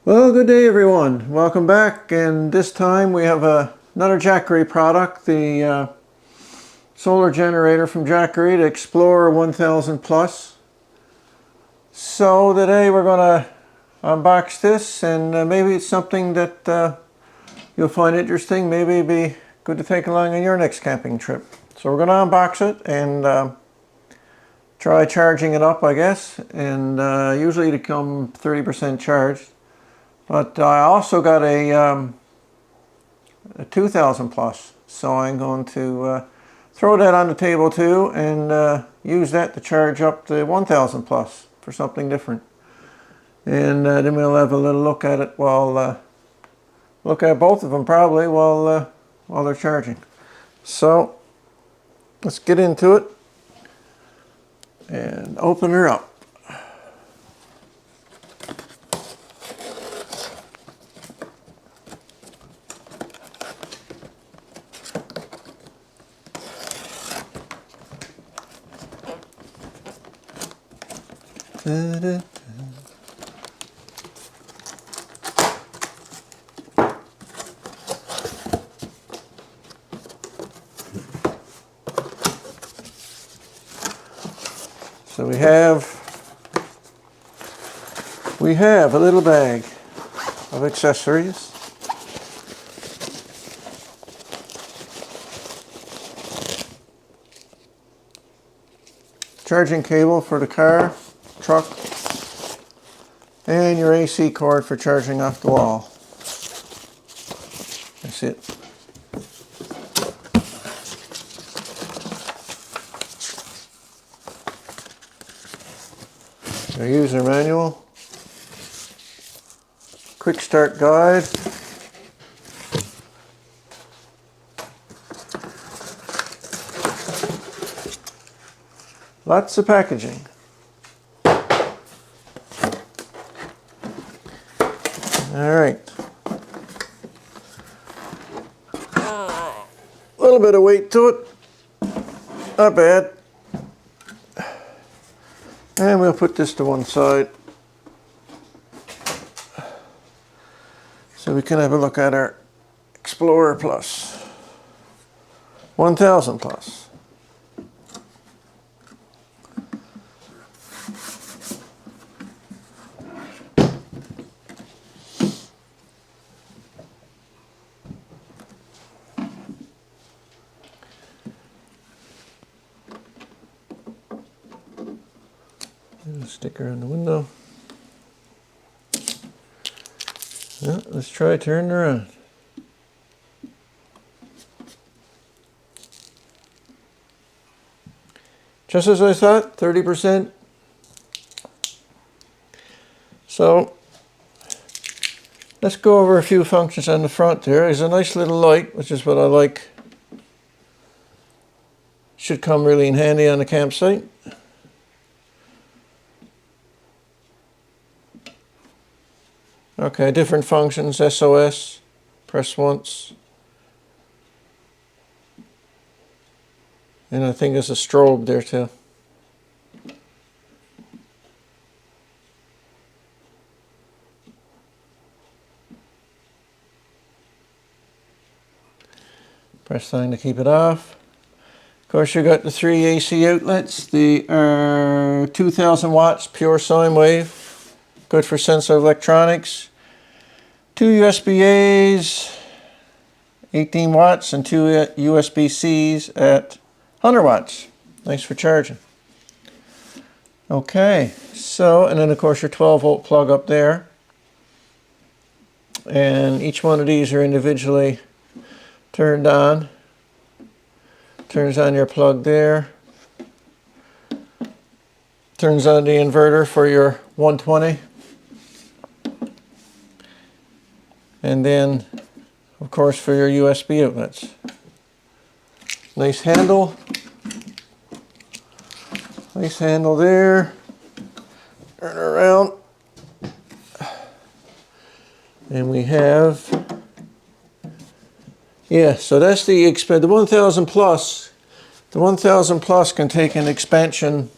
Well, good day everyone. Welcome back, and this time we have another Jackery product, the solar generator from Jackery, the Explorer 1000 Plus. So today we're going to unbox this, and maybe it's something that you'll find interesting. Maybe it'd be good to take along on your next camping trip. So we're going to unbox it and try charging it up, I guess, and usually they come 30% charged. But I also got a 2000 plus, so I'm going to throw that on the table too and use that to charge up the 1000 plus for something different. And then we'll have a little look at it while look at both of them probably while they're charging. So let's get into it and open her up. So we have a little bag of accessories. Charging cable for the car, truck, and your AC cord for charging off the wall. That's it. Your user manual, quick start guide, lots of packaging. All right. A little bit of weight to it. Not bad. And we'll put this to one side so we can have a look at our Explorer Plus 1000 Plus. A sticker on the window. Well, let's try turning around. Just as I thought, 30%. So let's go over a few functions on the front there. There's a nice little light, which is what I like. Should come really in handy on the campsite. Okay, different functions, SOS, press once. And I think there's a strobe there too. Press sign to keep it off. Of course, you got the 3 AC outlets, the 2000 watts pure sine wave. Good for sensitive electronics. 2 USB-A's, 18 watts, and 2 USB-C's at 100 watts. Nice for charging. Okay, so, and then of course your 12-volt plug up there. And each one of these are individually turned on. Turns on your plug there. Turns on the inverter for your 120. And then, of course, for your USB outlets. Nice handle. Nice handle there. Turn around. And we have, yeah, so that's the 1000 plus. The 1000 plus can take an expansion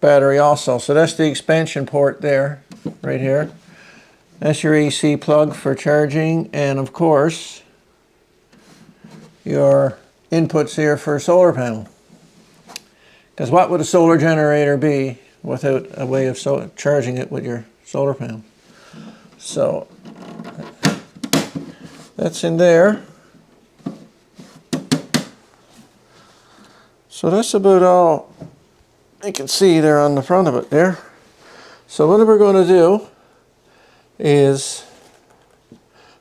battery also. So that's the expansion port there, right here. That's your AC plug for charging, and of course your inputs here for a solar panel. Because what would a solar generator be without a way of charging it with your solar panel? So that's in there. So that's about all you can see there on the front of it there. So what we're going to do is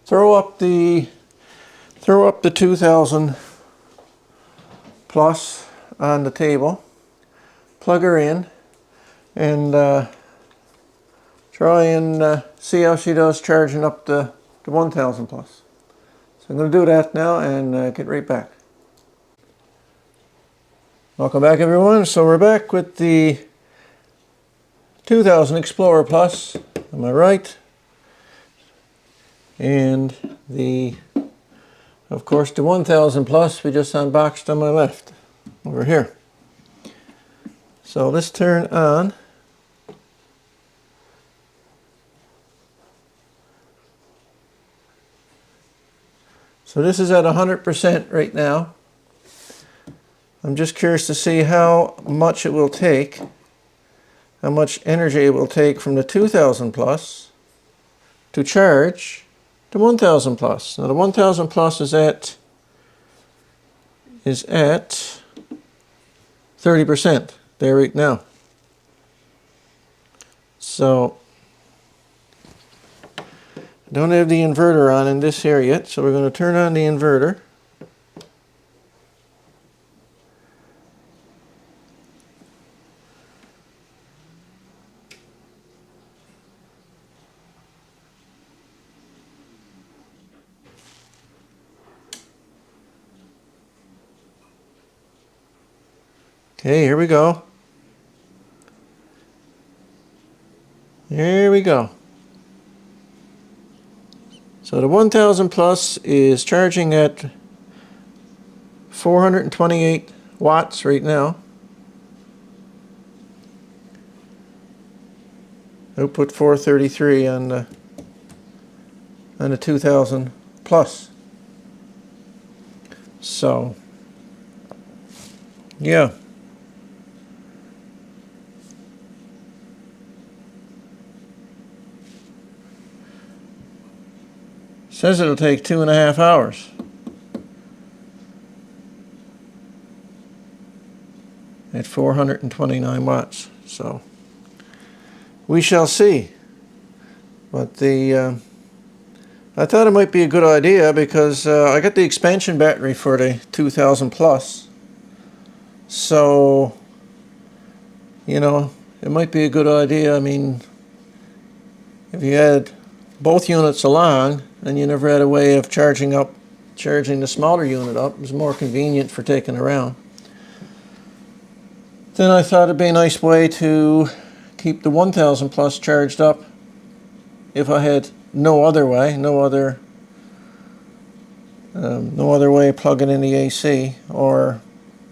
throw up the 2000 plus on the table, plug her in, and try and see how she does charging up the 1000 plus. So I'm going to do that now and get right back. Welcome back, everyone. So we're back with the 2000 Explorer Plus on my right, and of course the 1000 Plus we just unboxed on my left over here. So let's turn on. So this is at 100% right now. I'm just curious to see how much it will take, how much energy it will take from the 2000 plus to charge the 1000 plus. Now the 1000 plus is at 30% there right now. So I don't have the inverter on in this here yet, so we're going to turn on the inverter. Okay, here we go. Here we go. So the 1000 plus is charging at 428 watts right now. Output 433 on the 2000 plus. So yeah. Says it'll take 2.5 hours. At 429 watts. So we shall see. But I thought it might be a good idea because I got the expansion battery for the 2000 plus. So, you know, it might be a good idea. I mean, if you had both units along and you never had a way of charging the smaller unit up, it was more convenient for taking around. Then I thought it'd be a nice way to keep the 1000 plus charged up if I had no other way, no other way of plugging in the AC, or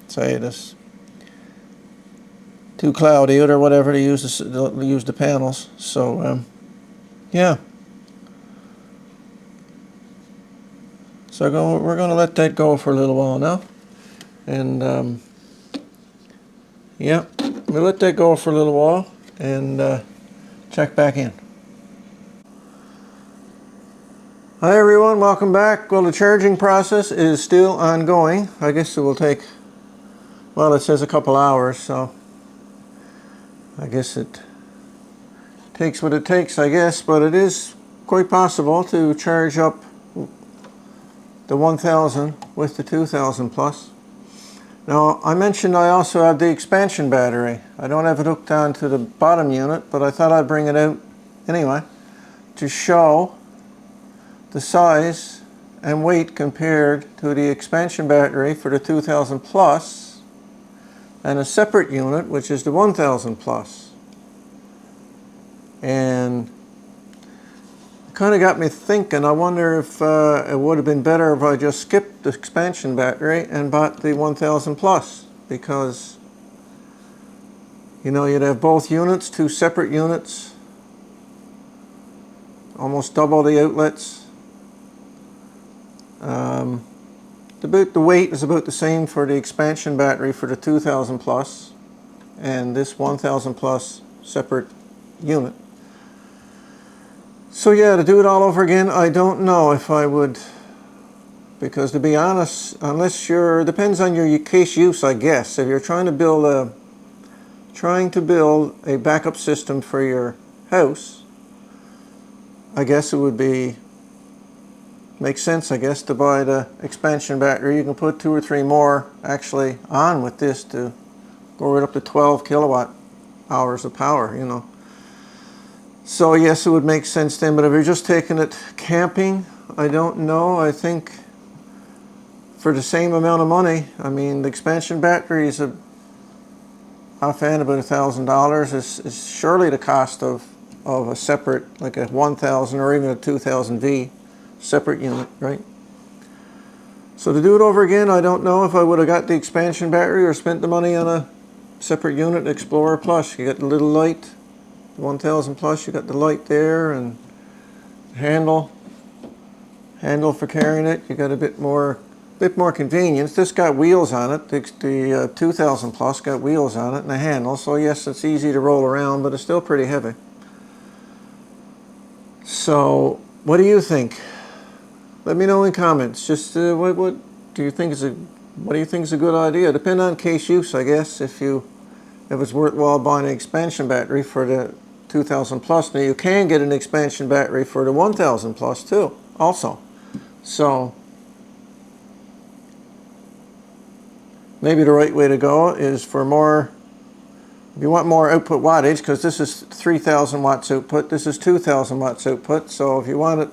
say it's too cloudy or whatever to use the panels. So yeah. So we're going to let that go for a little while now, and yeah, we'll let that go for a little while and check back in. Hi everyone, welcome back. Well, the charging process is still ongoing. I guess it will take, well, it says a couple hours, so I guess it takes what it takes, I guess, but it is quite possible to charge up the 1000 with the 2000 plus. Now, I mentioned I also have the expansion battery. I don't have it hooked on to the bottom unit, but I thought I'd bring it out anyway to show the size and weight compared to the expansion battery for the 2000 plus and a separate unit, which is the 1000 plus. And it kind of got me thinking, I wonder if it would have been better if I just skipped the expansion battery and bought the 1000 plus, because You know, you'd have both units, 2 separate units, almost double the outlets. The weight is about the same for the expansion battery for the 2000 plus and this 1000 plus separate unit. So yeah, to do it all over again, I don't know if I would, because to be honest, unless you're, depends on your case use, I guess. If you're trying to build a backup system for your house, I guess it would make sense, I guess, to buy the expansion battery. You can put 2 or 3 more actually on with this to go right up to 12 kilowatt hours of power, you know. So yes, it would make sense then, but if you're just taking it camping, I don't know. I think for the same amount of money, I mean, the expansion battery is offhand about $1,000 is surely the cost of a separate, like a 1000 or even a 2000 V separate unit, right? So to do it over again, I don't know if I would have got the expansion battery or spent the money on a separate unit, Explorer Plus. You got the little light, 1000 plus, you got the light there, and handle for carrying it. You got a bit more convenience. This got wheels on it. The 2000 plus got wheels on it and a handle. So yes, it's easy to roll around, but it's still pretty heavy. So what do you think? Let me know in comments. Just what do you think is a good idea? Depend on case use, I guess. If it's worthwhile buying an expansion battery for the 2000 plus. Now you can get an expansion battery for the 1000 plus too, also. So maybe the right way to go is for more, if you want more output wattage, because this is 3000 watts output, this is 2000 watts output. So if you want it,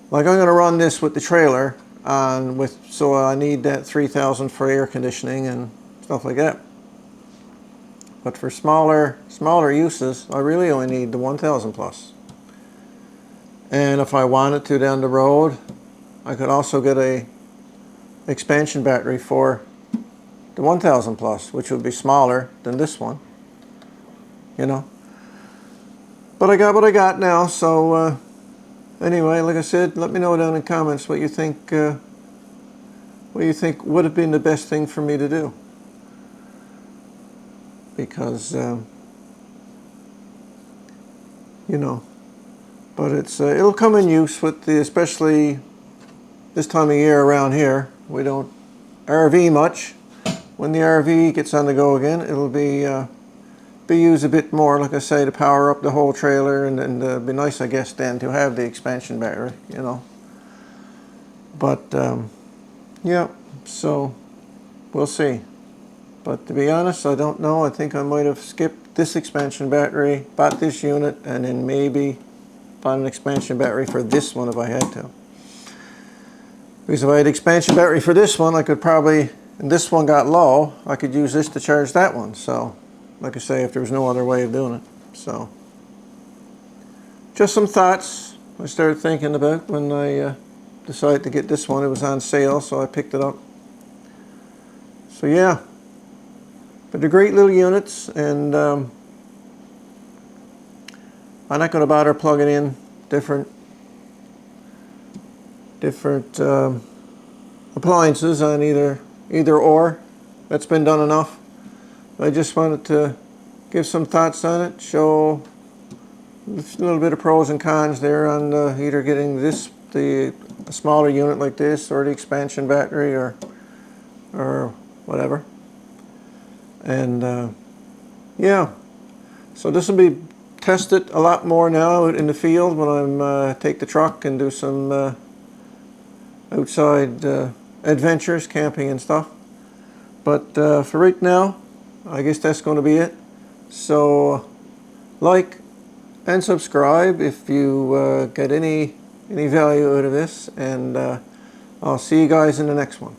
like I'm going to run this with the trailer on so I need that 3000 for air conditioning and stuff like that. But for smaller uses, I really only need the 1000 plus. And if I wanted to down the road, I could also get a expansion battery for the 1000 plus, which would be smaller than this one, you know. But I got what I got now, so anyway, like I said, let me know down in the comments what you think would have been the best thing for me to do. Because, you know, but it'll come in use with especially this time of year around here. We don't RV much. When the RV gets on the go again, it'll be used a bit more, like I say, to power up the whole trailer, and it'd be nice, I guess, then to have the expansion battery, you know. But yeah, so we'll see. But to be honest, I don't know. I think I might have skipped this expansion battery, bought this unit, and then maybe bought an expansion battery for this one if I had to. Because if I had expansion battery for this one, I could probably, and this one got low, I could use this to charge that one. So, like I say, if there was no other way of doing it. So, just some thoughts I started thinking about when I decided to get this one. It was on sale, so I picked it up. So yeah. But they're great little units, and I'm not going to bother plugging in different appliances on either or. That's been done enough. I just wanted to give some thoughts on it, show a little bit of pros and cons there on either getting a smaller unit like this, or the expansion battery, or whatever. And yeah, so this will be tested a lot more now out in the field when I'm take the truck and do some outside adventures, camping and stuff. But for right now, I guess that's going to be it. So like and subscribe if you get any value out of this, and I'll see you guys in the next one.